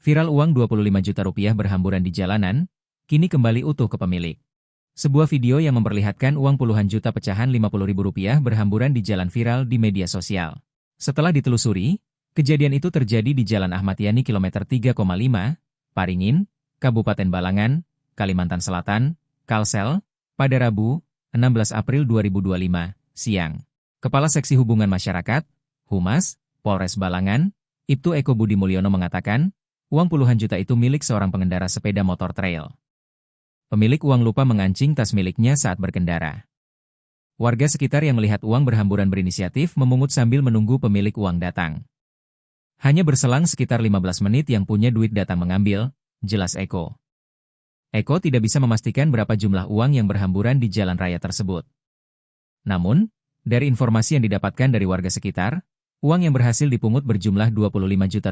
Viral uang Rp25 juta berhamburan di jalanan, kini kembali utuh ke pemilik. Sebuah video yang memperlihatkan uang puluhan juta pecahan Rp50.000 berhamburan di jalan viral di media sosial. Setelah ditelusuri, kejadian itu terjadi di Jalan Ahmad Yani kilometer 3,5, Paringin, Kabupaten Balangan, Kalimantan Selatan, Kalsel, pada Rabu, 16 April 2025, siang. Kepala Seksi Hubungan Masyarakat, Humas, Polres Balangan, Ibtu Eko Budi Mulyono mengatakan, uang puluhan juta itu milik seorang pengendara sepeda motor trail. Pemilik uang lupa mengancing tas miliknya saat berkendara. Warga sekitar yang melihat uang berhamburan berinisiatif memungut sambil menunggu pemilik uang datang. Hanya berselang sekitar 15 menit yang punya duit datang mengambil, jelas Eko. Eko tidak bisa memastikan berapa jumlah uang yang berhamburan di jalan raya tersebut. Namun, dari informasi yang didapatkan dari warga sekitar, uang yang berhasil dipungut berjumlah Rp25 juta.